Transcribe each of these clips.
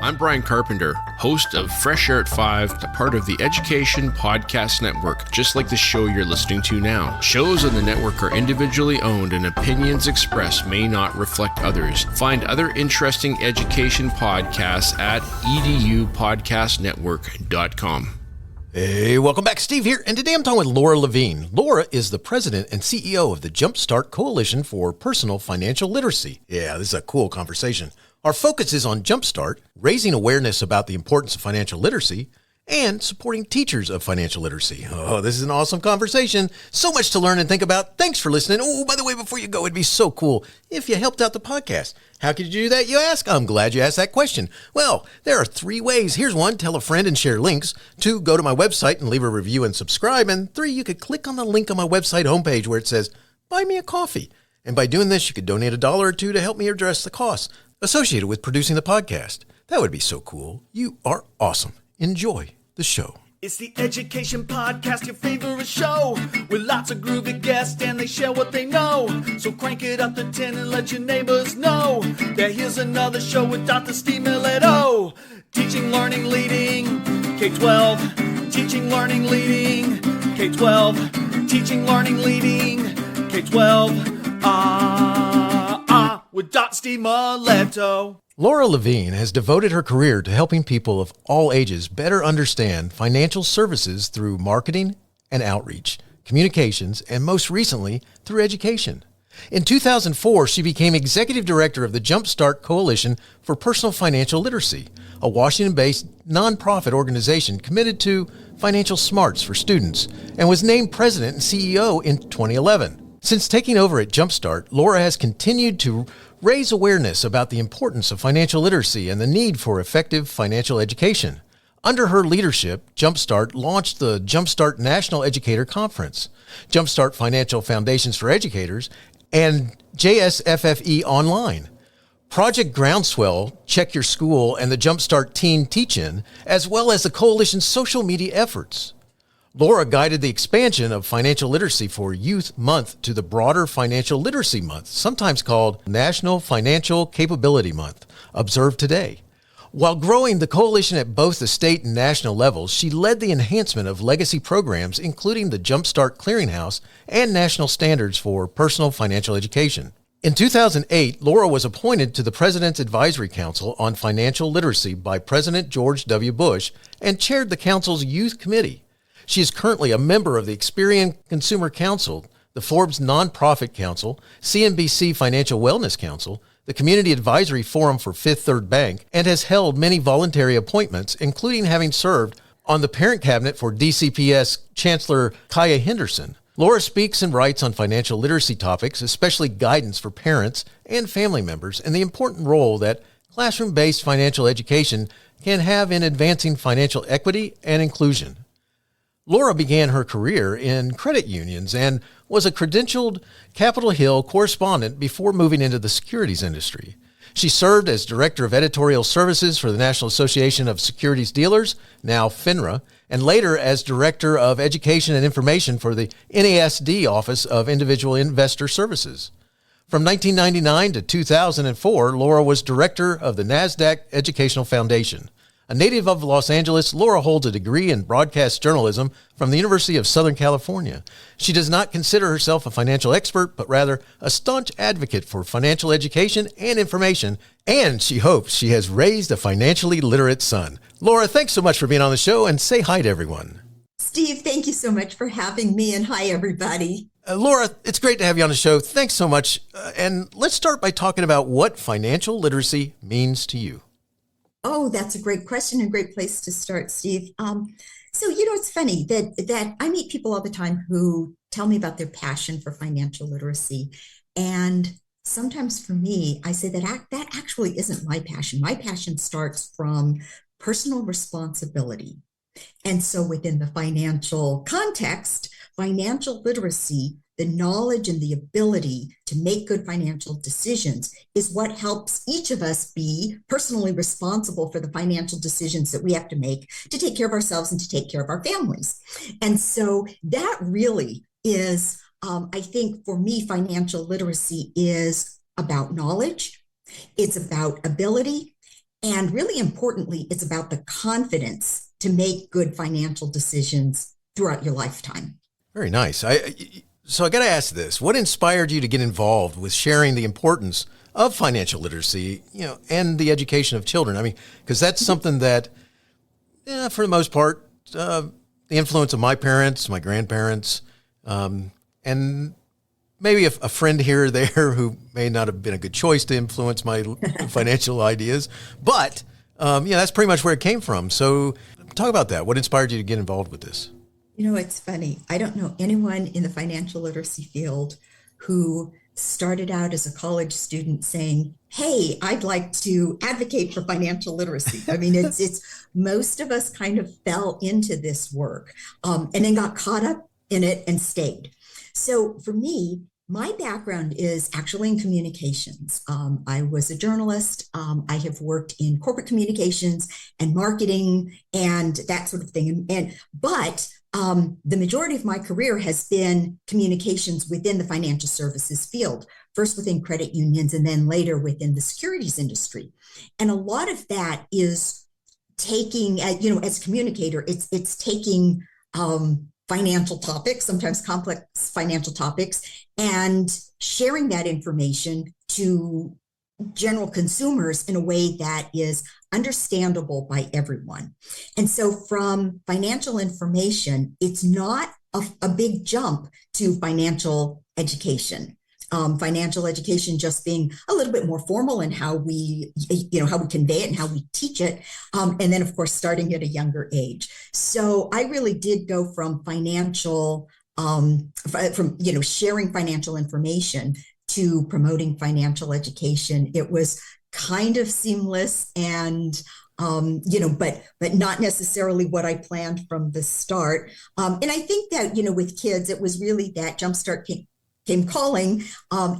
I'm Brian Carpenter, host of Fresh Air at 5, a part of the Education Podcast Network, just like the show you're listening to now. Shows on the network are individually owned and opinions expressed may not reflect others. Find other interesting education podcasts at edupodcastnetwork.com. Hey, welcome back. Steve here, and today I'm talking with Laura Levine. Laura is the president and CEO of the JumpStart Coalition for Personal Financial Literacy. Yeah, this is a cool conversation. Our focus is on JumpStart, raising awareness about the importance of financial literacy, and supporting teachers of financial literacy. Oh, this is an awesome conversation. So much to learn and think about. Thanks for listening. Oh, by the way, before you go, it'd be so cool if you helped out the podcast. How could you do that, you ask? I'm glad you asked that question. Well, there are 3 ways. Here's 1, tell a friend and share links. 2, go to my website and leave a review and subscribe. And 3, you could click on the link on my website homepage where it says, buy me a coffee. And by doing this, you could donate $1 or 2 to help me address the costs associated with producing the podcast. That would be so cool. You are awesome. Enjoy the show. It's the Education Podcast, your favorite show, with lots of groovy guests and they share what they know. So crank it up to 10 and let your neighbors know that here's another show with Dr. Steve Miletto. Teaching, learning, leading, K-12. Teaching, learning, leading, K-12. Teaching, learning, leading, K-12. With Dr. Steve Miletto. Laura Levine has devoted her career to helping people of all ages better understand financial services through marketing and outreach, communications, and most recently, through education. In 2004, she became executive director of the JumpStart Coalition for Personal Financial Literacy, a Washington-based nonprofit organization committed to financial smarts for students, and was named president and CEO in 2011. Since taking over at JumpStart, Laura has continued to raise awareness about the importance of financial literacy and the need for effective financial education. Under her leadership, JumpStart launched the JumpStart National Educator Conference, JumpStart Financial Foundations for Educators, and JSFFE Online, Project Groundswell, Check Your School, and the JumpStart Teen Teach-In, as well as the coalition's social media efforts. Laura guided the expansion of financial literacy for Youth Month to the broader Financial Literacy Month, sometimes called National Financial Capability Month, observed today. While growing the coalition at both the state and national levels, she led the enhancement of legacy programs, including the JumpStart Clearinghouse and national standards for personal financial education. In 2008, Laura was appointed to the President's Advisory Council on Financial Literacy by President George W. Bush and chaired the council's Youth Committee. She is currently a member of the Experian Consumer Council, the Forbes Nonprofit Council, CNBC Financial Wellness Council, the Community Advisory Forum for Fifth Third Bank, and has held many voluntary appointments, including having served on the parent cabinet for DCPS Chancellor Kaya Henderson. Laura speaks and writes on financial literacy topics, especially guidance for parents and family members, and the important role that classroom-based financial education can have in advancing financial equity and inclusion. Laura began her career in credit unions and was a credentialed Capitol Hill correspondent before moving into the securities industry. She served as Director of Editorial Services for the National Association of Securities Dealers, now FINRA, and later as Director of Education and Information for the NASD Office of Individual Investor Services. From 1999 to 2004, Laura was Director of the NASDAQ Educational Foundation. A native of Los Angeles, Laura holds a degree in broadcast journalism from the University of Southern California. She does not consider herself a financial expert, but rather a staunch advocate for financial education and information, and she hopes she has raised a financially literate son. Laura, thanks so much for being on the show, and say hi to everyone. Steve, thank you so much for having me, and hi, everybody. Laura, it's great to have you on the show. Thanks so much. And let's start by talking about what financial literacy means to you. Oh, that's a great question and great place to start, Steve. So, it's funny that I meet people all the time who tell me about their passion for financial literacy. And sometimes for me, I say that actually isn't my passion. My passion starts from personal responsibility. And so within the financial context, financial literacy, the knowledge and the ability to make good financial decisions is what helps each of us be personally responsible for the financial decisions that we have to make to take care of ourselves and to take care of our families. And so that really is, I think for me, financial literacy is about knowledge. It's about ability. And really importantly, it's about the confidence to make good financial decisions throughout your lifetime. Very nice. So I got to ask this: what inspired you to get involved with sharing the importance of financial literacy, and the education of children? I mean, because that's something that, for the most part, the influence of my parents, my grandparents, and maybe a friend here or there who may not have been a good choice to influence my financial ideas, but that's pretty much where it came from. So talk about that. What inspired you to get involved with this? It's funny. I don't know anyone in the financial literacy field who started out as a college student saying, "Hey, I'd like to advocate for financial literacy." I mean, it's most of us kind of fell into this work and then got caught up in it and stayed. So for me, my background is actually in communications. I was a journalist. I have worked in corporate communications and marketing and that sort of thing. But the majority of my career has been communications within the financial services field, first within credit unions and then later within the securities industry. And a lot of that is taking, as a communicator, it's taking financial topics, sometimes complex financial topics, and sharing that information to general consumers in a way that is understandable by everyone. And so from financial information, it's not a big jump to financial education. Financial education just being a little bit more formal in how we convey it and how we teach it. And then, of course, starting at a younger age. So I really did go from sharing financial information to promoting financial education. It was kind of seamless and but not necessarily what I planned from the start. And I think that, with kids, it was really that JumpStart came calling,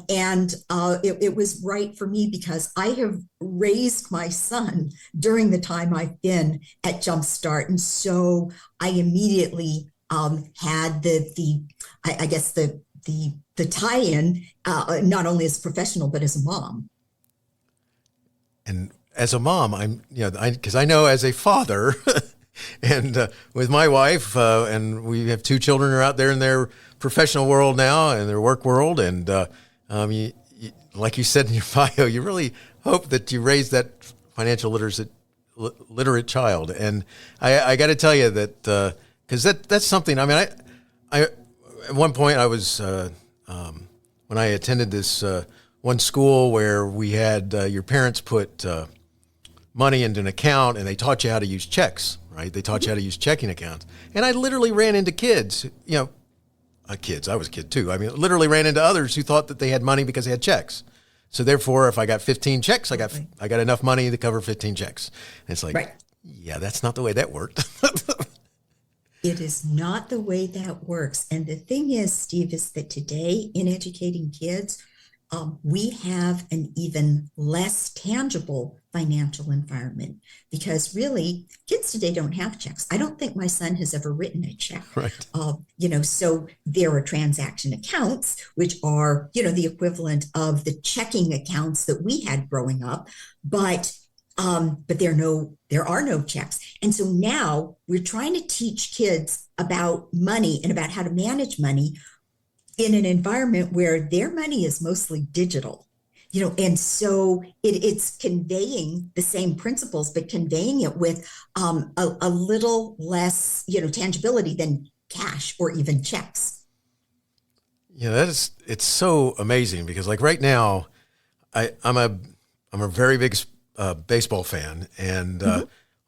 and it was right for me because I have raised my son during the time I've been at JumpStart, and so I immediately had the tie-in, not only as a professional but as a mom. And as a mom, because I know as a father, and with my wife, and we have two children who are out there in their professional world now and their work world. And like you said in your bio, you really hope that you raise that financial literate child. And I got to tell you that, because that's something, I at one point I was, when I attended this one school where we had your parents put money into an account and they taught you how to use checks, right? They taught you how to use checking accounts. And I literally ran into kids, I was a kid too. Literally ran into others who thought that they had money because they had checks. So therefore, if I got 15 checks, I got enough money to cover 15 checks. And it's like, right. Yeah, that's not the way that worked. It is not the way that works. And the thing is, Steve, is that today in educating kids, we have an even less tangible financial environment because really kids today don't have checks. I don't think my son has ever written a check. Right. So there are transaction accounts, which are, the equivalent of the checking accounts that we had growing up, but there are no checks. And so now we're trying to teach kids about money and about how to manage money in an environment where their money is mostly digital, and so it's conveying the same principles, but conveying it with a little less, tangibility than cash or even checks. Yeah, it's so amazing because like right now, I'm a very big baseball fan, and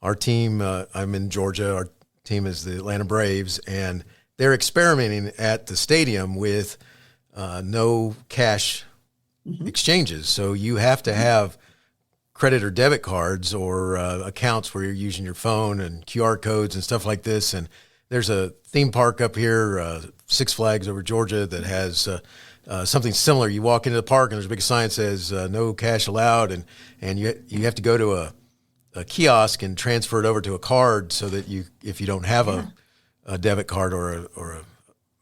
our team, I'm in Georgia, our team is the Atlanta Braves, and they're experimenting at the stadium with no cash exchanges. So you have to have credit or debit cards or accounts where you're using your phone and QR codes and stuff like this. And there's a theme park up here, Six Flags over Georgia, that has something similar. You walk into the park and there's a big sign that says no cash allowed. And you have to go to a kiosk and transfer it over to a card so that if you don't have a debit card or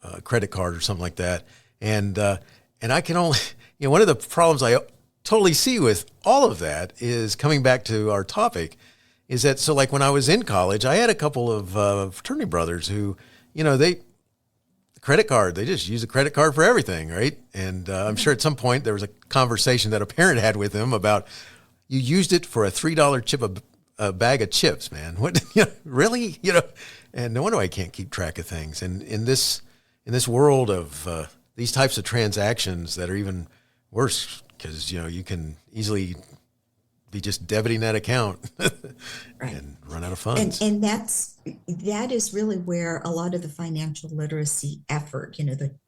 a credit card or something like that. And I can only, one of the problems totally see with all of that is coming back to our topic is that, so like when I was in college, I had a couple of fraternity brothers who, credit card, they just use a credit card for everything, right? And I'm sure at some point there was a conversation that a parent had with him about, you used it for a $3 chip, a bag of chips, man. What, really? And no wonder I can't keep track of things. And in this world of these types of transactions that are even worse, because, you can easily be just debiting that account Right. and run out of funds. And that is really where a lot of the financial literacy effort,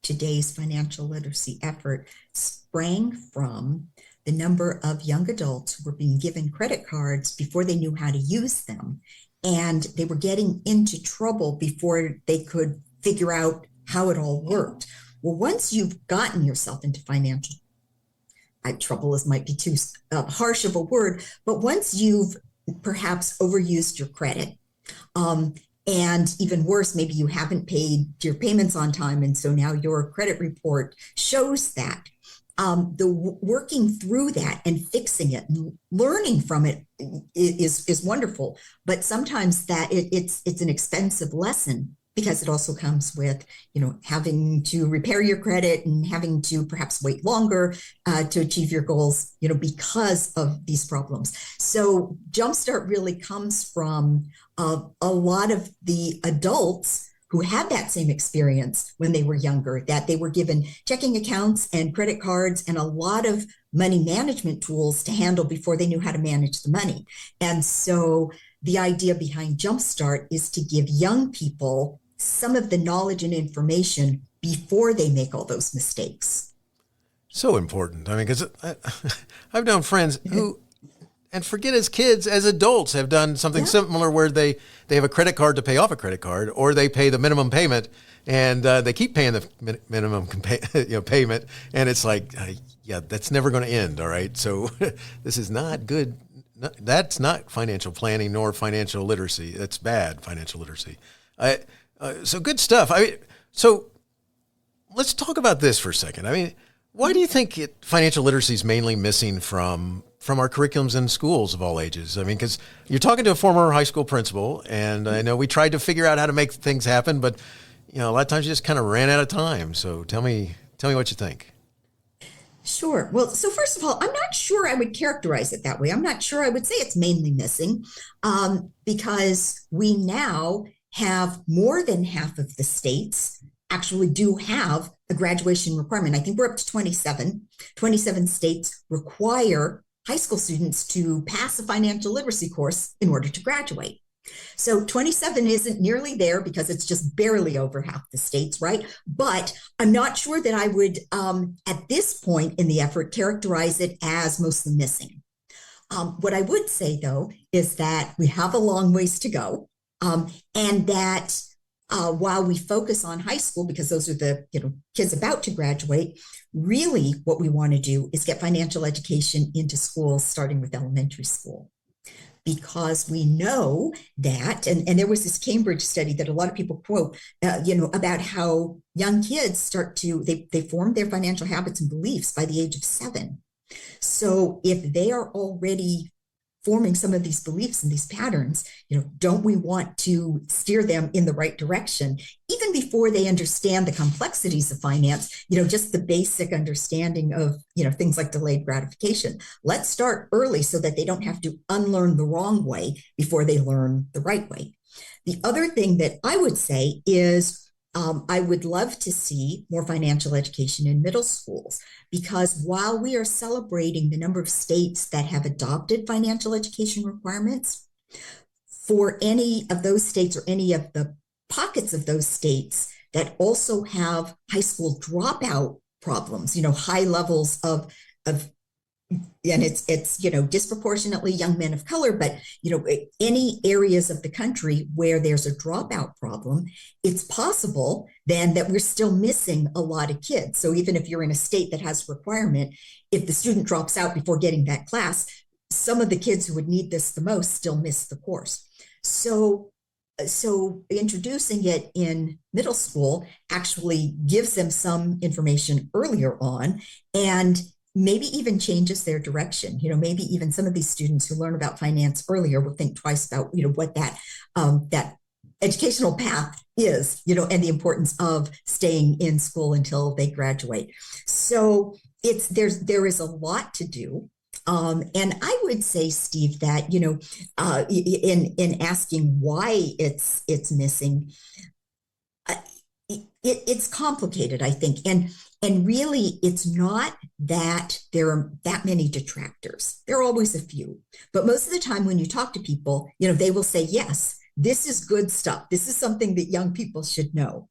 today's financial literacy effort sprang from the number of young adults who were being given credit cards before they knew how to use them. And they were getting into trouble before they could figure out how it all worked. Well, once you've gotten yourself into financial trouble might be too harsh of a word, but once you've perhaps overused your credit, and even worse, maybe you haven't paid your payments on time, and so now your credit report shows that. Working through that and fixing it and learning from it is wonderful, but sometimes that it's an expensive lesson, because it also comes with, having to repair your credit and having to perhaps wait longer to achieve your goals, because of these problems. So JumpStart really comes from a lot of the adults who had that same experience when they were younger, that they were given checking accounts and credit cards and a lot of money management tools to handle before they knew how to manage the money. And so the idea behind JumpStart is to give young people some of the knowledge and information before they make all those mistakes. So important. I mean, because I've known friends who, and forget as kids, as adults have done something similar where they have a credit card to pay off a credit card, or they pay the minimum payment and they keep paying the minimum payment. And it's like, that's never going to end. All right. So this is not good. That's not financial planning nor financial literacy. That's bad financial literacy. So good stuff. So let's talk about this for a second. I mean, why do you think financial literacy is mainly missing from our curriculums in schools of all ages? I mean, because you're talking to a former high school principal, and I know we tried to figure out how to make things happen, but a lot of times you just kind of ran out of time. So tell me what you think. Sure. Well, so first of all, I'm not sure I would characterize it that way. I'm not sure I would say it's mainly missing, because we now have more than half of the states actually do have a graduation requirement. I think we're up to 27. 27 states require high school students to pass a financial literacy course in order to graduate. So 27 isn't nearly there because it's just barely over half the states, right? But I'm not sure that I would, at this point in the effort, characterize it as mostly missing. What I would say, though, is that we have a long ways to go. And that while we focus on high school, because those are the kids about to graduate, really what we want to do is get financial education into schools, starting with elementary school. Because we know that, and there was this Cambridge study that a lot of people quote, about how young kids they form their financial habits and beliefs by the age of 7. So if they are already forming some of these beliefs and these patterns, don't we want to steer them in the right direction, even before they understand the complexities of finance, just the basic understanding of, things like delayed gratification. Let's start early so that they don't have to unlearn the wrong way before they learn the right way. The other thing that I would say is, I would love to see more financial education in middle schools, because while we are celebrating the number of states that have adopted financial education requirements, for any of those states or any of the pockets of those states that also have high school dropout problems, high levels of and it's disproportionately young men of color, but any areas of the country where there's a dropout problem, it's possible then that we're still missing a lot of kids. So even if you're in a state that has a requirement, if the student drops out before getting that class, some of the kids who would need this the most still miss the course. So introducing it in middle school actually gives them some information earlier on, and maybe even changes their direction. Maybe even some of these students who learn about finance earlier will think twice about, what that educational path is, and the importance of staying in school until they graduate. So there is a lot to do. And I would say, Steve, that, in asking why it's missing, it's complicated, I think. And really, it's not that there are that many detractors. There are always a few. But most of the time when you talk to people, they will say, yes, this is good stuff. This is something that young people should know.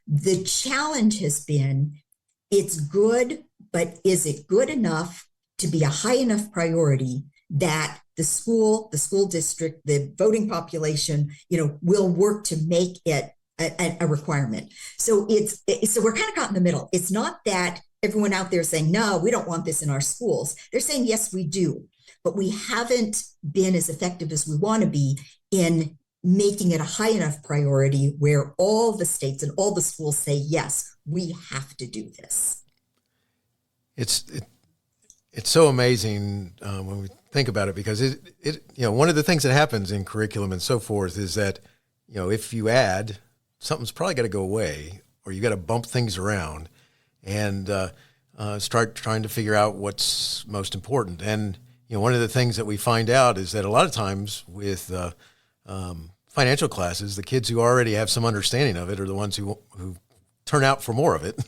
The challenge has been, it's good, but is it good enough to be a high enough priority that the school district, the voting population, will work to make it a requirement. So we're kind of caught in the middle. It's not that everyone out there is saying, no, we don't want this in our schools. They're saying, yes, we do, but we haven't been as effective as we want to be in making it a high enough priority where all the states and all the schools say, yes, we have to do this. It's so amazing when we think about it, because one of the things that happens in curriculum and so forth is that, if you add, something's probably got to go away, or you got to bump things around and start trying to figure out what's most important. And, one of the things that we find out is that a lot of times with financial classes, the kids who already have some understanding of it are the ones who turn out for more of it.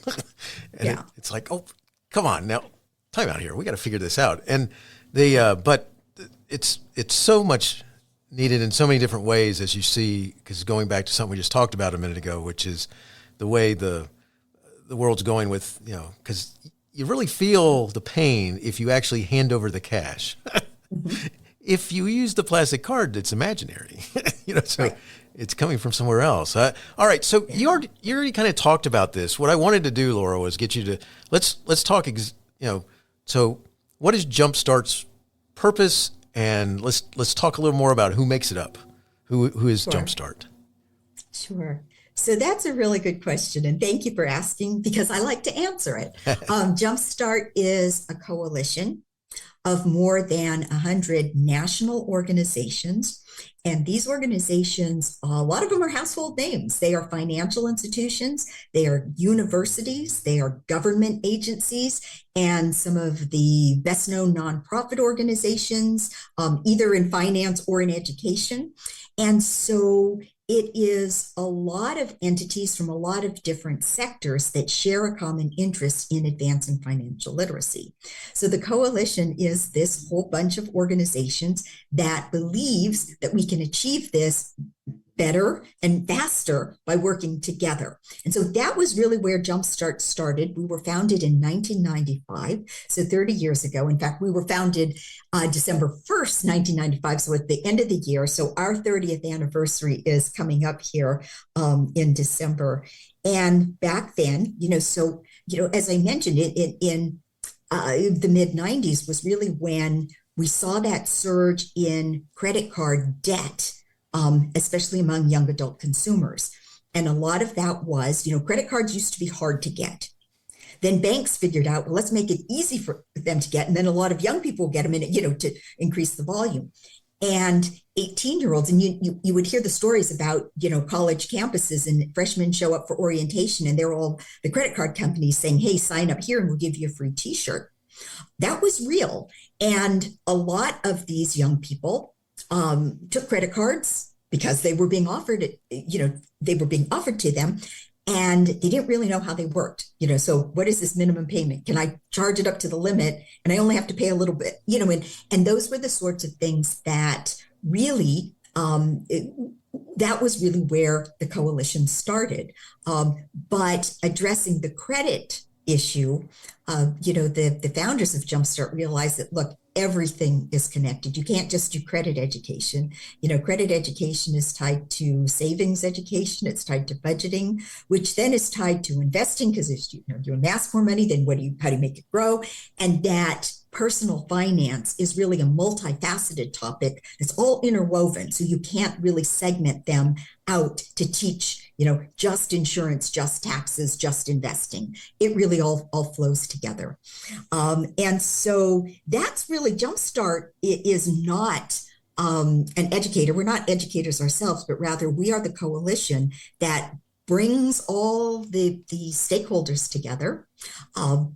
And it's like, oh, come on now. Time out here. We got to figure this out. And but it's so much needed in so many different ways, as you see, because going back to something we just talked about a minute ago, which is the way the world's going with, because you really feel the pain if you actually hand over the cash. Mm-hmm. If you use the plastic card, it's imaginary, so right. It's coming from somewhere else. All right. So you already kind of talked about this. What I wanted to do, Laura, was get you to, let's talk, so what is JumpStart's purpose? And let's talk a little more about who makes it up. Who is Sure. JumpStart? Sure. So that's a really good question. And thank you for asking, because I like to answer it. JumpStart is a coalition of more than 100 national organizations. And these organizations, a lot of them are household names. They are financial institutions, they are universities, they are government agencies, and some of the best known nonprofit organizations, either in finance or in education. And so it is a lot of entities from a lot of different sectors that share a common interest in advancing financial literacy. So the coalition is this whole bunch of organizations that believes that we can achieve this better and faster by working together. And so that was really where JumpStart started. We were founded in 1995, so 30 years ago. In fact, we were founded December 1st, 1995, so at the end of the year. So our 30th anniversary is coming up here in December. And back then, as I mentioned, in the mid-90s was really when we saw that surge in credit card debt, especially among young adult consumers. And a lot of that was, credit cards used to be hard to get. Then banks figured out, well, let's make it easy for them to get. And then a lot of young people get them in, to increase the volume. And 18-year-olds, and you would hear the stories about, college campuses and freshmen show up for orientation and they're all the credit card companies saying, hey, sign up here and we'll give you a free t-shirt. That was real. And a lot of these young people took credit cards because they were being offered, to them, and they didn't really know how they worked. So what is this minimum payment? Can I charge it up to the limit and I only have to pay a little bit? And those were the sorts of things that really, that was really where the coalition started. But addressing the credit issue, the founders of JumpStart realized that, look, everything is connected. You can't just do credit education. Credit education is tied to savings education. It's tied to budgeting, which then is tied to investing, because if you amass more money, then how do you make it grow? And that personal finance is really a multifaceted topic that's all interwoven. So you can't really segment them out to teach just insurance, just taxes, just investing. It really all flows together. And so that's really JumpStart is not an educator. We're not educators ourselves, but rather we are the coalition that brings all the stakeholders together.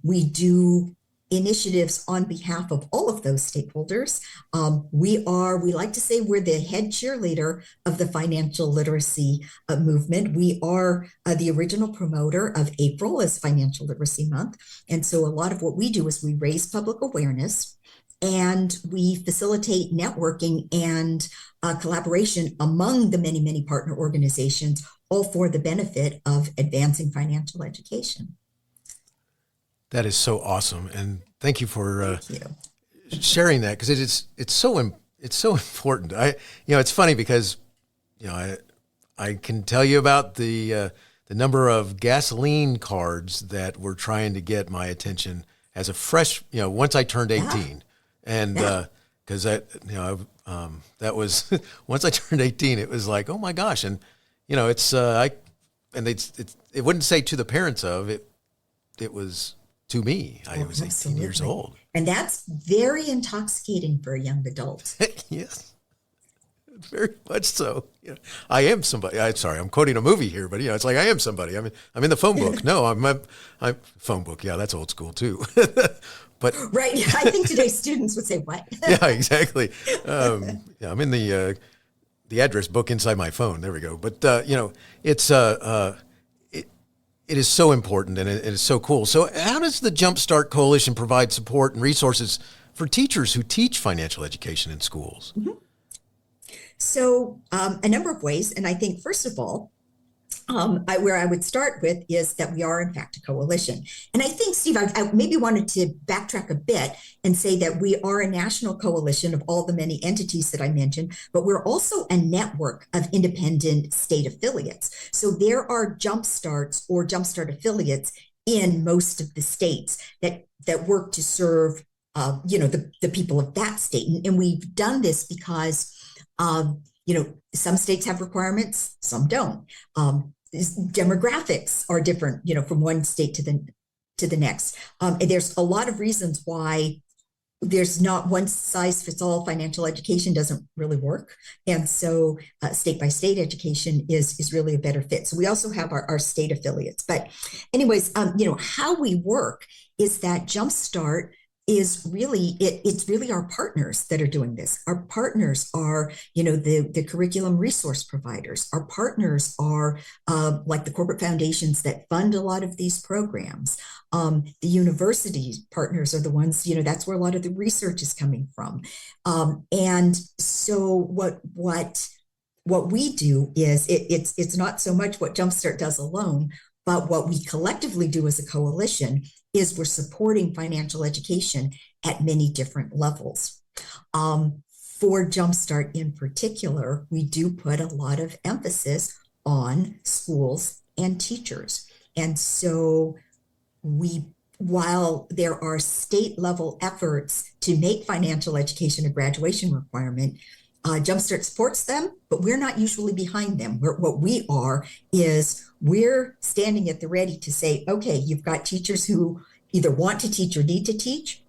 We do initiatives on behalf of all of those stakeholders. We like to say we're the head cheerleader of the financial literacy movement. We are the original promoter of April as Financial Literacy Month. And so a lot of what we do is we raise public awareness and we facilitate networking and collaboration among the many, many partner organizations, all for the benefit of advancing financial education. That is so awesome, and thank you for sharing that, because it's so important. It's funny because I can tell you about the number of gasoline cards that were trying to get my attention as a fresh, once I turned 18, and because that was once I turned 18, it was like, oh my gosh, and it wouldn't say to the parents of it, it was to me. I was 18 years old. And that's very intoxicating for a young adult. Yes, very much so. I am somebody. I'm quoting a movie here, but it's like I am somebody. I'm in the phone book. No, I'm phone book. Yeah, that's old school too. But right. I think today's students would say what? Yeah, exactly. I'm in the address book inside my phone. There we go. But it's it is so important, and it is so cool. So how does the JumpStart Coalition provide support and resources for teachers who teach financial education in schools? Mm-hmm. So a number of ways. And I think, first of all, where I would start with is that we are, in fact, a coalition. And I think, Steve, I maybe wanted to backtrack a bit and say that we are a national coalition of all the many entities that I mentioned, but we're also a network of independent state affiliates. So there are JumpStarts or JumpStart affiliates in most of the states that work to serve, the people of that state. And we've done this because, some states have requirements, some don't. Demographics are different, from one state to the next. And there's a lot of reasons why there's not one size fits all. Financial education doesn't really work. And so state by state education is really a better fit. So we also have our state affiliates. But anyways, how we work is that JumpStart is really, it's really our partners that are doing this. Our partners are, the curriculum resource providers. Our partners are like the corporate foundations that fund a lot of these programs. The university partners are the ones, that's where a lot of the research is coming from. And so what we do is it's not so much what JumpStart does alone, but what we collectively do as a coalition is we're supporting financial education at many different levels. For JumpStart in particular, we do put a lot of emphasis on schools and teachers. And so while there are state level efforts to make financial education a graduation requirement, JumpStart supports them, but we're not usually behind them. What we are is we're standing at the ready to say, okay, you've got teachers who either want to teach or need to teach.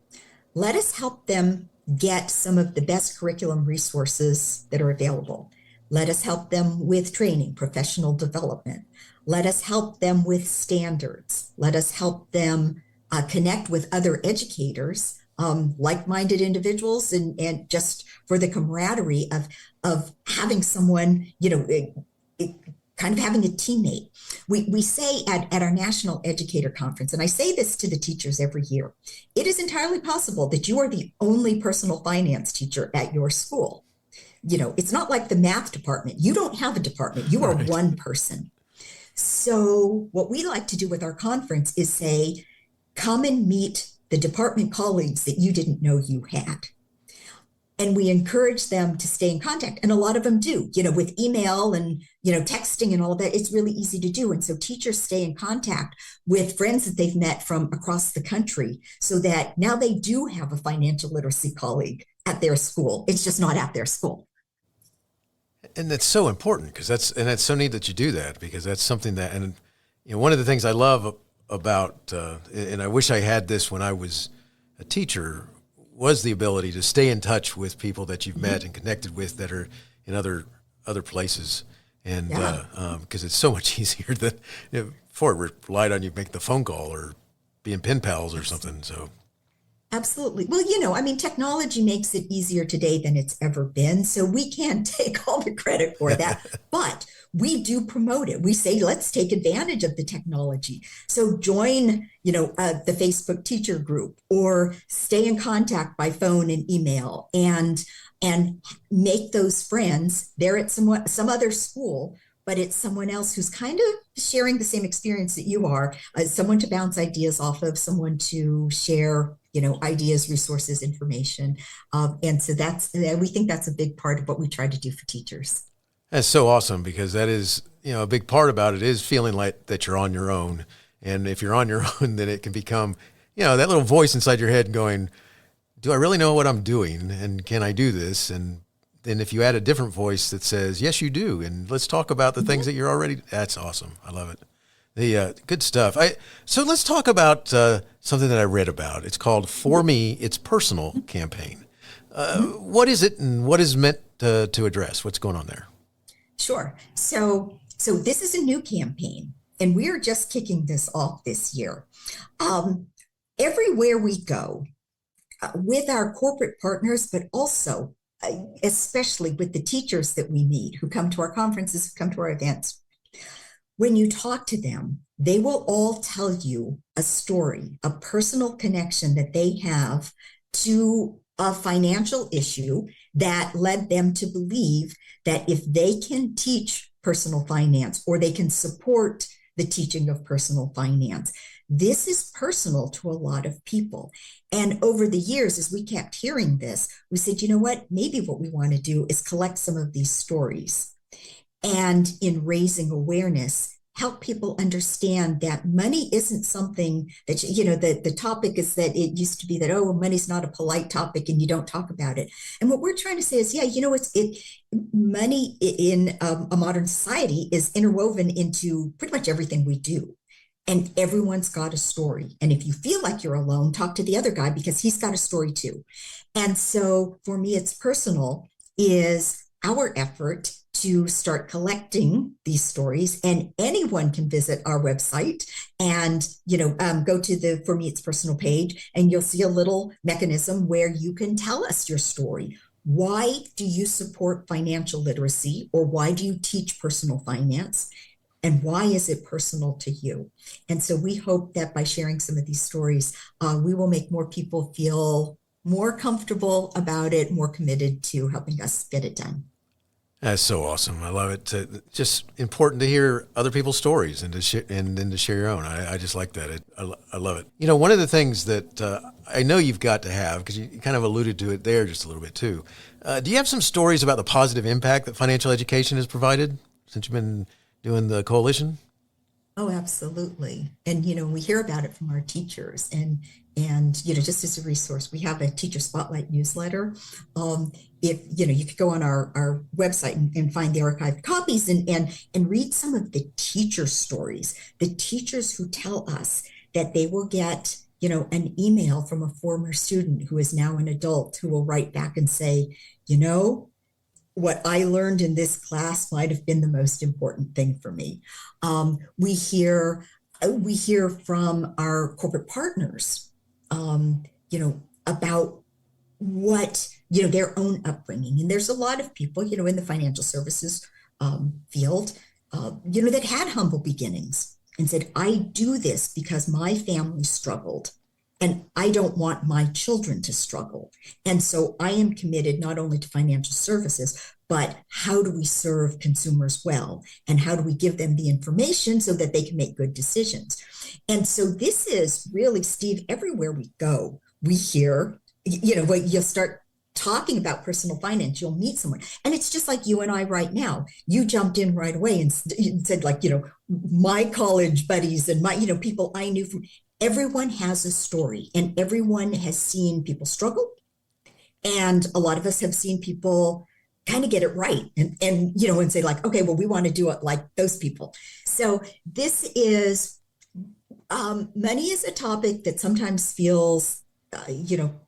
Let us help them get some of the best curriculum resources that are available. Let us help them with training, professional development. Let us help them with standards. Let us help them connect with other educators, like-minded individuals, and just for the camaraderie of having someone, kind of having a teammate. We say at our National Educator Conference, and I say this to the teachers every year, it is entirely possible that you are the only personal finance teacher at your school. It's not like the math department. You don't have a department. You are right. One person. So what we like to do with our conference is say, come and meet the department colleagues that you didn't know you had. And we encourage them to stay in contact. And a lot of them do, with email and, texting and all of that, it's really easy to do. And so teachers stay in contact with friends that they've met from across the country so that now they do have a financial literacy colleague at their school. It's just not at their school. And that's so important because that's so neat that you do that, because that's something that, and one of the things I love about, and I wish I had this when I was a teacher, was the ability to stay in touch with people that you've met and connected with that are in other places. And because it's so much easier than before it relied on you make the phone call or being pen pals or something. So. Absolutely. Well, I mean, technology makes it easier today than it's ever been. So we can't take all the credit for that, but we do promote it. We say, let's take advantage of the technology. So join, the Facebook teacher group, or stay in contact by phone and email, and make those friends. They're at some other school, but it's someone else who's kind of sharing the same experience that you are, someone to bounce ideas off of, someone to share, ideas, resources, information. And so we think that's a big part of what we try to do for teachers. That's so awesome, because that is, a big part about it is feeling like that you're on your own. And if you're on your own, then it can become, that little voice inside your head going, do I really know what I'm doing? And can I do this? And then if you add a different voice that says, yes, you do, and let's talk about the things that you're already, that's awesome. I love it. The good stuff. So let's talk about something that I read about. It's called For Me, It's Personal campaign. What is it, and what is meant to address? What's going on there? Sure. So this is a new campaign, and we're just kicking this off this year. Everywhere we go, with our corporate partners, but also especially with the teachers that we meet who come to our conferences, who come to our events, when you talk to them, they will all tell you a story, a personal connection that they have to a financial issue that led them to believe that if they can teach personal finance, or they can support the teaching of personal finance, this is personal to a lot of people. And over the years, as we kept hearing this, we said, maybe what we want to do is collect some of these stories, and in raising awareness, help people understand that money isn't something that, the topic is that it used to be that, money's not a polite topic and you don't talk about it. And what we're trying to say is, money in a modern society is interwoven into pretty much everything we do. And everyone's got a story. And if you feel like you're alone, talk to the other guy, because he's got a story too. And so For Me, It's Personal is our effort to start collecting these stories, and anyone can visit our website and go to the For Me It's Personal page, and you'll see a little mechanism where you can tell us your story. Why do you support financial literacy, or why do you teach personal finance, and why is it personal to you? And so we hope that by sharing some of these stories, we will make more people feel more comfortable about it, more committed to helping us get it done. That's so awesome. I love it. Just important to hear other people's stories and to share your own. I just like that. I love it. One of the things that I know you've got to have, because you kind of alluded to it there just a little bit too. Do you have some stories about the positive impact that financial education has provided since you've been doing the coalition? Oh, absolutely. And, we hear about it from our teachers, and just as a resource, we have a teacher spotlight newsletter. If, you could go on our website and find the archived copies and read some of the teacher stories, the teachers who tell us that they will get, an email from a former student who is now an adult, who will write back and say, what I learned in this class might have been the most important thing for me. We hear from our corporate partners, about what, their own upbringing. And there's a lot of people, in the financial services field, that had humble beginnings and said, I do this because my family struggled, and I don't want my children to struggle. And so I am committed not only to financial services, but how do we serve consumers well? And how do we give them the information so that they can make good decisions? And so this is really, Steve, everywhere we go, we hear, when you'll start talking about personal finance, you'll meet someone. And it's just like you and I right now. You jumped in right away and said, my college buddies and my, people I knew from. Everyone has a story, and everyone has seen people struggle. And a lot of us have seen people kind of get it right and say like, okay, well, we want to do it like those people. So this is, money is a topic that sometimes feels,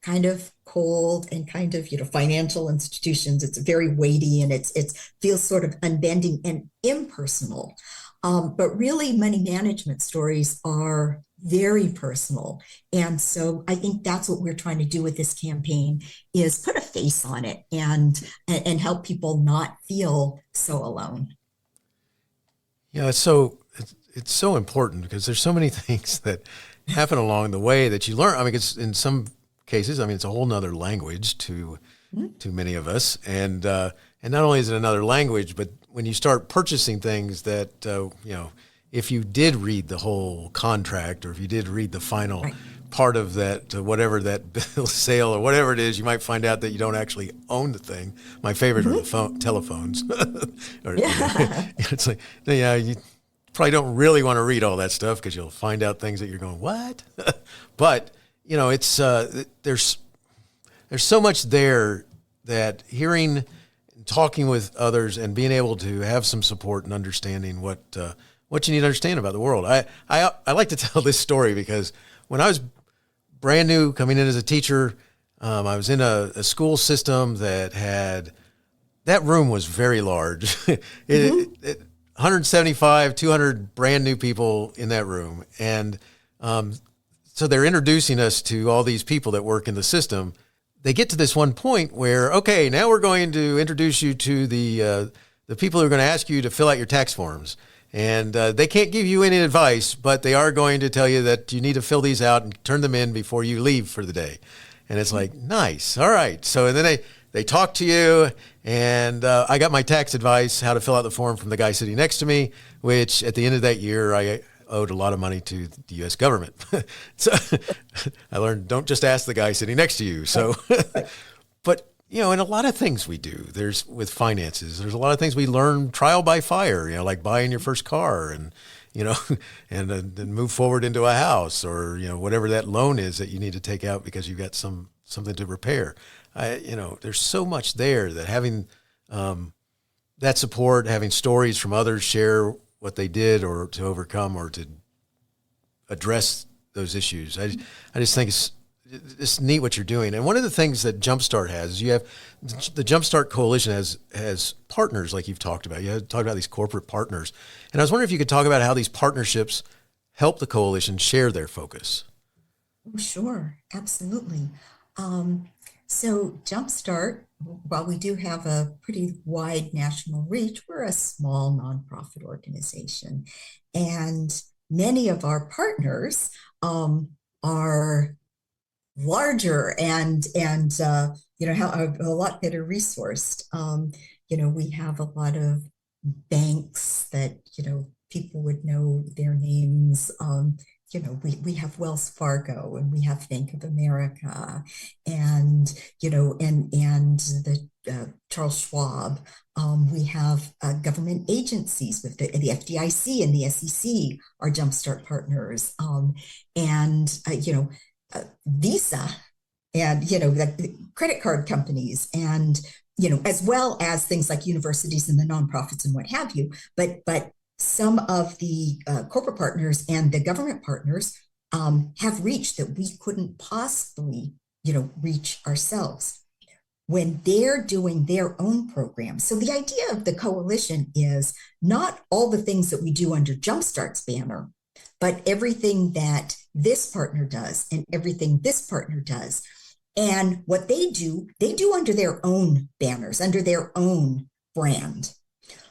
kind of cold and kind of, financial institutions. It's very weighty and it feels sort of unbending and impersonal. But really money management stories are very personal. And so I think that's what we're trying to do with this campaign is put a face on it and help people not feel so alone. Yeah, it's so important because there's so many things that happen along the way that you learn. I mean, it's in some cases, it's a whole nother language to many of us. And not only is it another language, but when you start purchasing things that, if you did read the whole contract or if you did read the final part of that, whatever that bill sale or whatever it is, you might find out that you don't actually own the thing. My favorite are the telephones. It's like, you probably don't really want to read all that stuff because you'll find out things that you're going, what? But, it's there's so much there that hearing and talking with others and being able to have some support and understanding what you need to understand about the world. I like to tell this story because when I was brand new coming in as a teacher, I was in a school system that room was very large. 175, 200 brand new people in that room. And so they're introducing us to all these people that work in the system. They get to this one point where, okay, now we're going to introduce you to the people who are going to ask you to fill out your tax forms. And they can't give you any advice, but they are going to tell you that you need to fill these out and turn them in before you leave for the day. And it's like, nice. All right. So and then they talk to you, and I got my tax advice, how to fill out the form from the guy sitting next to me, which at the end of that year, I owed a lot of money to the U.S. government. So I learned, don't just ask the guy sitting next to you. So, but, and a lot of things we do, there's with finances, there's a lot of things we learn trial by fire, like buying your first car and, and then move forward into a house or, whatever that loan is that you need to take out because you've got something to repair. There's so much there that having that support, having stories from others share what they did or to overcome or to address those issues. I just think it's neat what you're doing. And one of the things that JumpStart has is you have the JumpStart Coalition has partners like you've talked about. You have talked about these corporate partners. And I was wondering if you could talk about how these partnerships help the coalition share their focus. Oh, sure. Absolutely. So JumpStart, while we do have a pretty wide national reach, we're a small nonprofit organization. And many of our partners are larger and a lot better resourced. We have a lot of banks that, people would know their names. We have Wells Fargo and we have Bank of America and the Charles Schwab. We have government agencies with the FDIC and the SEC are JumpStart partners. Visa and, the credit card companies and, as well as things like universities and the nonprofits and what have you. But some of the corporate partners and the government partners have reached that we couldn't possibly, reach ourselves when they're doing their own programs. So the idea of the coalition is not all the things that we do under JumpStart's banner, but everything that this partner does and everything this partner does. And what they do under their own banners, under their own brand.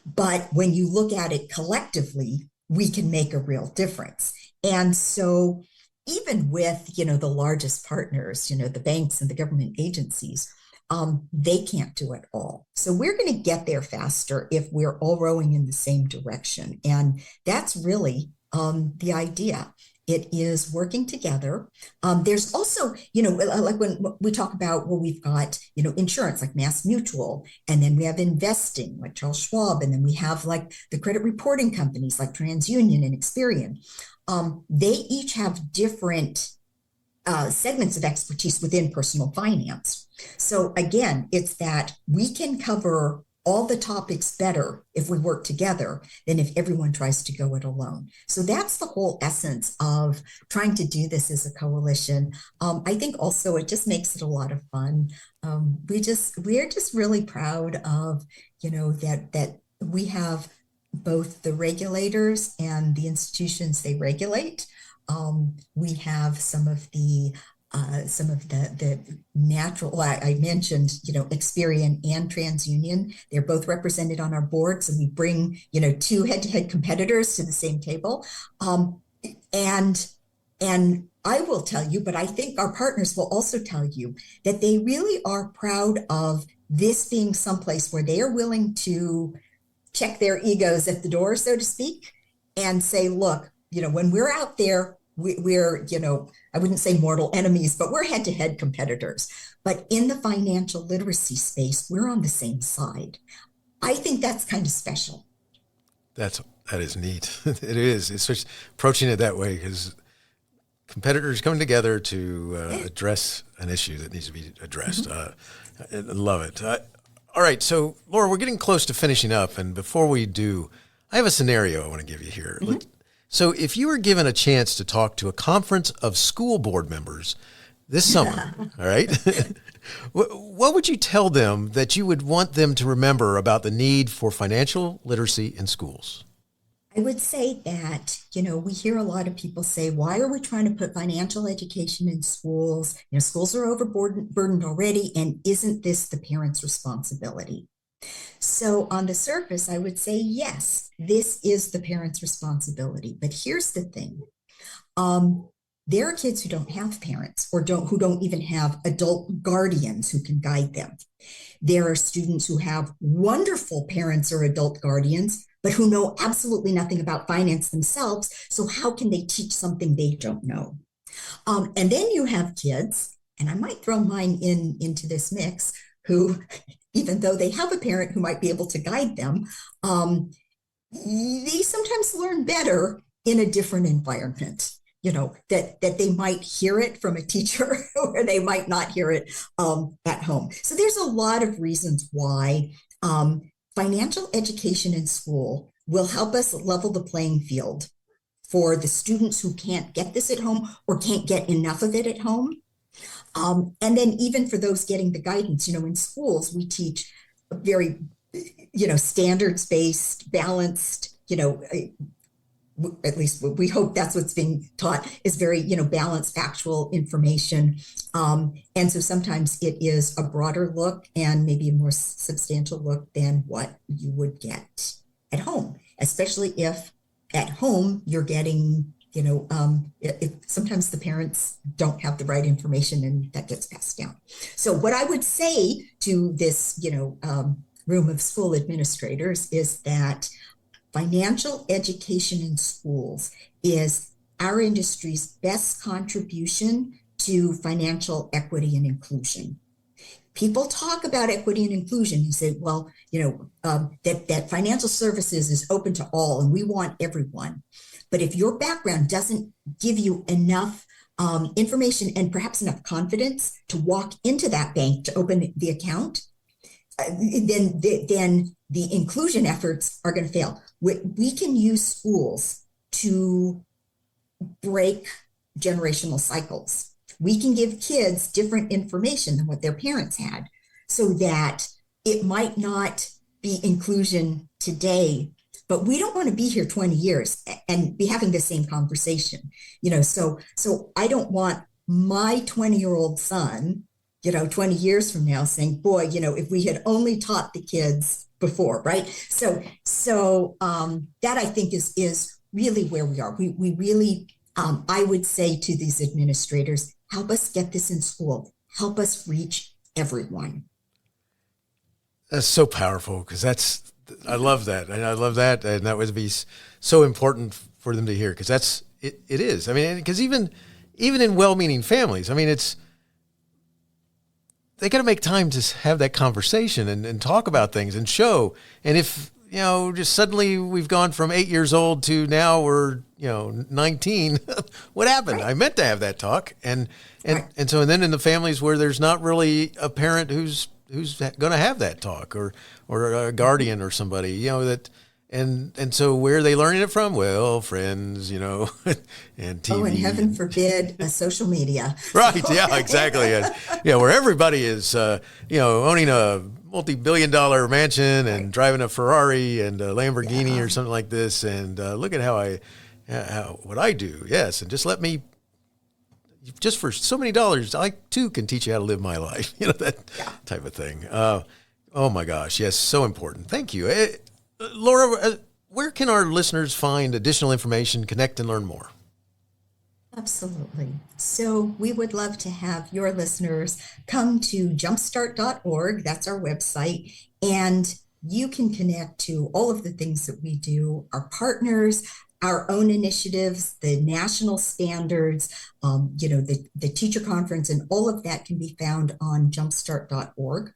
But when you look at it collectively, we can make a real difference. And so even with, the largest partners, the banks and the government agencies, they can't do it all. So we're going to get there faster if we're all rowing in the same direction. And that's really the idea. It is working together. There's also, like when we talk about, we've got, insurance like Mass Mutual, and then we have investing like Charles Schwab, and then we have like the credit reporting companies like TransUnion and Experian. They each have different segments of expertise within personal finance. So again, it's that we can cover all the topics better if we work together than if everyone tries to go it alone. So that's the whole essence of trying to do this as a coalition. I think also it just makes it a lot of fun. We're just really proud of, that we have both the regulators and the institutions they regulate. We have some of the natural, I mentioned, Experian and TransUnion. They're both represented on our board. So we bring, two head-to-head competitors to the same table. And I will tell you, but I think our partners will also tell you that they really are proud of this being someplace where they are willing to check their egos at the door, so to speak, and say, look, when we're out there, we're, I wouldn't say mortal enemies, but we're head-to-head competitors. But in the financial literacy space, we're on the same side. I think that's kind of special. That is neat. It is. It's just approaching it that way because competitors coming together to address an issue that needs to be addressed. I love it. All right. So, Laura, we're getting close to finishing up. And before we do, I have a scenario I want to give you here. Mm-hmm. So if you were given a chance to talk to a conference of school board members this summer, all right, what would you tell them that you would want them to remember about the need for financial literacy in schools? I would say that, we hear a lot of people say, why are we trying to put financial education in schools? Schools are overburdened already, and isn't this the parents' responsibility? So on the surface, I would say, yes, this is the parents' responsibility. But here's the thing. There are kids who don't have parents or who don't even have adult guardians who can guide them. There are students who have wonderful parents or adult guardians, but who know absolutely nothing about finance themselves. So how can they teach something they don't know? And then you have kids, and I might throw mine into this mix, who, even though they have a parent who might be able to guide them, they sometimes learn better in a different environment, that they might hear it from a teacher or they might not hear it at home. So there's a lot of reasons why financial education in school will help us level the playing field for the students who can't get this at home or can't get enough of it at home. And then even for those getting the guidance, in schools, we teach very, standards-based, balanced, at least we hope that's what's being taught is very, balanced factual information. And so sometimes it is a broader look and maybe a more substantial look than what you would get at home, especially if at home you're getting if sometimes the parents don't have the right information and that gets passed down. So what I would say to this, room of school administrators is that financial education in schools is our industry's best contribution to financial equity and inclusion. People talk about equity and inclusion and say, well, that financial services is open to all and we want everyone. But if your background doesn't give you enough information and perhaps enough confidence to walk into that bank to open the account, then the inclusion efforts are going to fail. We can use schools to break generational cycles. We can give kids different information than what their parents had so that it might not be inclusion today, but we don't want to be here 20 years and be having the same conversation, so I don't want my 20-year-old son, 20 years from now saying, boy, if we had only taught the kids before, right? So that I think is really where we are. We really, I would say to these administrators, help us get this in school, help us reach everyone. That's so powerful because I love that. And I love that. And that would be so important for them to hear because it is. I mean, because even in well-meaning families, I mean, they got to make time to have that conversation and talk about things and show. And if just suddenly we've gone from 8 years old to now we're, 19. What happened? Right. I meant to have that talk. And Right. then in the families where there's not really a parent who's going to have that talk or a guardian or somebody, that, and so where are they learning it from? Well, friends, and TV. Oh, and heaven forbid, social media. Right. Yeah, exactly. And, where everybody is, owning a multi-billion-dollar mansion and driving a Ferrari and a Lamborghini or something like this. And look at what I do. Yes. And just let me, just for so many dollars, I too can teach you how to live my life. That type of thing. Oh my gosh. Yes. So important. Thank you. Laura, where can our listeners find additional information, connect, and learn more? Absolutely. So we would love to have your listeners come to jumpstart.org. That's our website. And you can connect to all of the things that we do, our partners, our own initiatives, the national standards, the teacher conference, and all of that can be found on jumpstart.org.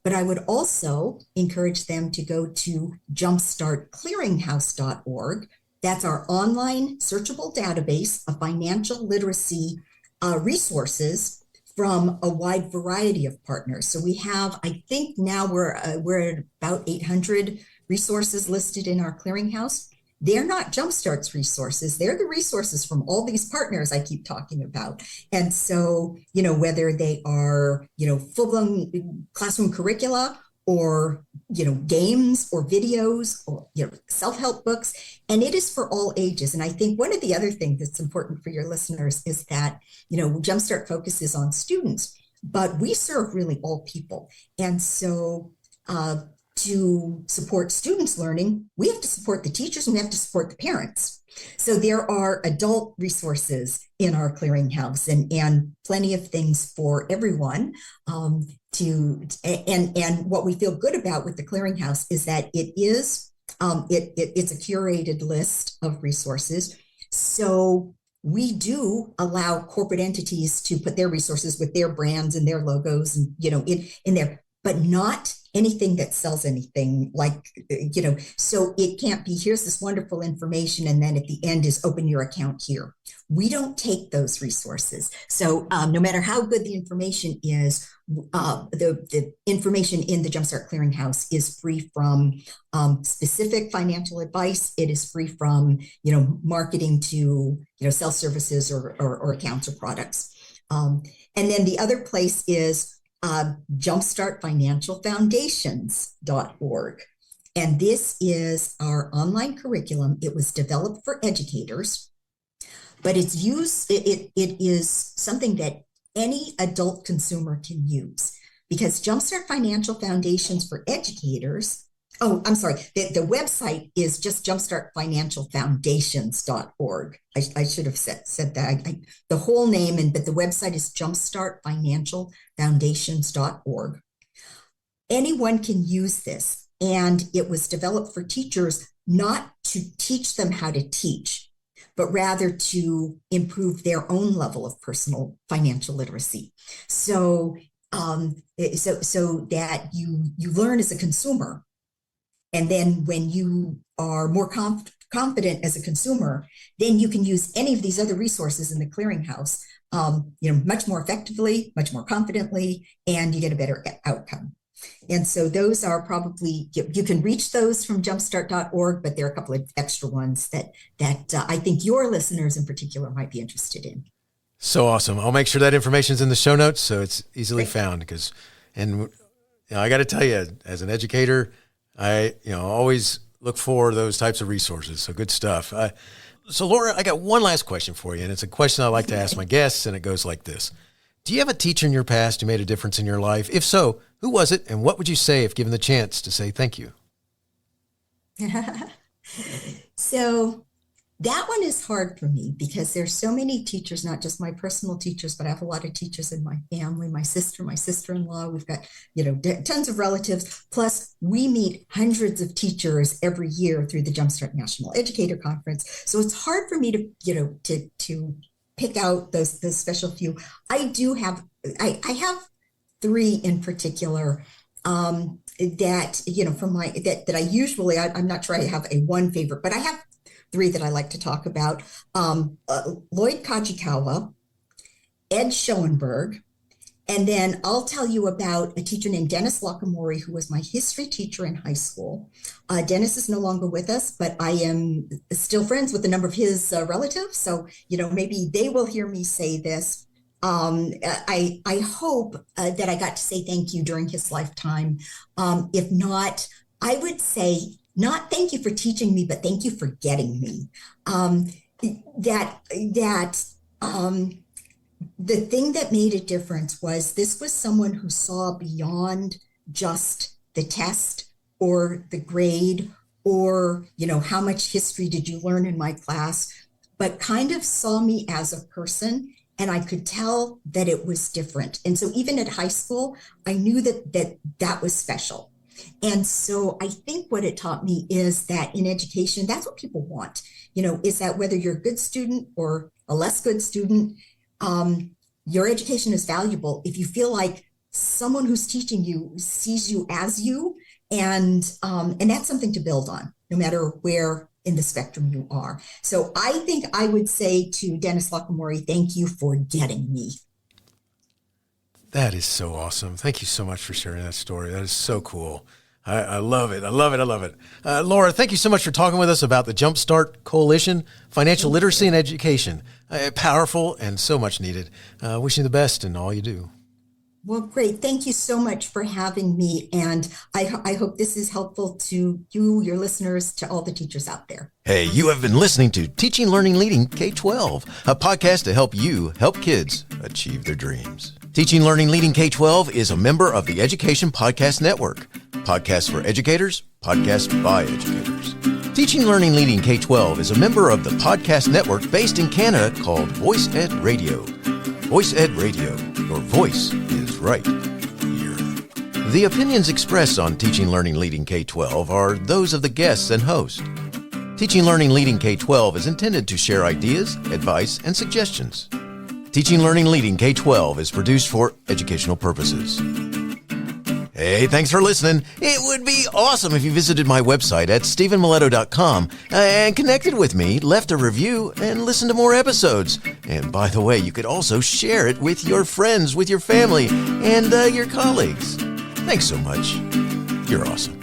But I would also encourage them to go to jumpstartclearinghouse.org. That's our online searchable database of financial literacy resources from a wide variety of partners. So we have, I think now we're at about 800 resources listed in our clearinghouse. They're not JumpStart's resources. They're the resources from all these partners I keep talking about. And so, whether they are, full-blown classroom curricula or, games or videos or, self-help books, and it is for all ages. And I think one of the other things that's important for your listeners is that, JumpStart focuses on students, but we serve really all people. And so, to support students' learning, we have to support the teachers and we have to support the parents. So there are adult resources in our clearinghouse and plenty of things for everyone and what we feel good about with the clearinghouse is that it's a curated list of resources. So we do allow corporate entities to put their resources with their brands and their logos and in there, but not anything that sells anything so it can't be, here's this wonderful information. And then at the end is open your account here. We don't take those resources. So no matter how good the information is, the information in the JumpStart Clearinghouse is free from specific financial advice. It is free from, marketing to, sell services or accounts or products. And then the other place is jumpstartfinancialfoundations.org. And this is our online curriculum. It was developed for educators, but it is something that any adult consumer can use because Jumpstart Financial Foundations for Educators, the website is just jumpstartfinancialfoundations.org. I should have said that. The whole name, but the website is jumpstartfinancialfoundations.org. Anyone can use this, and it was developed for teachers not to teach them how to teach, but rather to improve their own level of personal financial literacy. So that you learn as a consumer. And then when you are more confident as a consumer, then you can use any of these other resources in the clearinghouse, much more effectively, much more confidently, and you get a better outcome. And so those are probably, you can reach those from jumpstart.org, but there are a couple of extra ones that I think your listeners in particular might be interested in. So awesome. I'll make sure that information's in the show notes so it's easily found I got to tell you, as an educator, I always look for those types of resources. So good stuff. So Laura, I got one last question for you, and it's a question I like to ask my guests, and it goes like this. Do you have a teacher in your past who made a difference in your life? If so, who was it, and what would you say if given the chance to say thank you? So that one is hard for me because there's so many teachers, not just my personal teachers, but I have a lot of teachers in my family, my sister-in-law, we've got, tons of relatives. Plus we meet hundreds of teachers every year through the JumpStart National Educator Conference. So it's hard for me to pick out those special few. I have three in particular. that, from that I usually, I'm not sure I have a one favorite, but I have three that I like to talk about. Lloyd Kajikawa, Ed Schoenberg, and then I'll tell you about a teacher named Dennis Lockamore, who was my history teacher in high school. Dennis is no longer with us, but I am still friends with a number of his relatives. So, maybe they will hear me say this. I hope that I got to say thank you during his lifetime. If not, I would say not thank you for teaching me, but thank you for getting me. The thing that made a difference was this was someone who saw beyond just the test or the grade or, how much history did you learn in my class, but kind of saw me as a person. And I could tell that it was different. And so even at high school, I knew that was special. And so I think what it taught me is that in education, that's what people want, is that whether you're a good student or a less good student, your education is valuable if you feel like someone who's teaching you sees you as you, and that's something to build on, no matter where in the spectrum you are. So I think I would say to Dennis Lockamore, thank you for getting me. That is so awesome. Thank you so much for sharing that story. That is so cool. I love it. I love it. I love it. Laura, thank you so much for talking with us about the JumpStart Coalition, Financial Literacy and Education. Powerful and so much needed. Wishing you the best in all you do. Well, great. Thank you so much for having me. And I hope this is helpful to you, your listeners, to all the teachers out there. Hey, you have been listening to Teaching, Learning, Leading K-12, a podcast to help you help kids achieve their dreams. Teaching, Learning, Leading K-12 is a member of the Education Podcast Network. Podcasts for educators, podcasts by educators. Teaching, Learning, Leading K-12 is a member of the podcast network based in Canada called Voice Ed Radio. Voice Ed Radio, your voice is right here. The opinions expressed on Teaching, Learning, Leading K-12 are those of the guests and host. Teaching, Learning, Leading K-12 is intended to share ideas, advice, and suggestions. Teaching, Learning, Leading K-12 is produced for educational purposes. Hey, thanks for listening. It would be awesome if you visited my website at stephenmiletto.com and connected with me, left a review, and listened to more episodes. And by the way, you could also share it with your friends, with your family, and your colleagues. Thanks so much. You're awesome.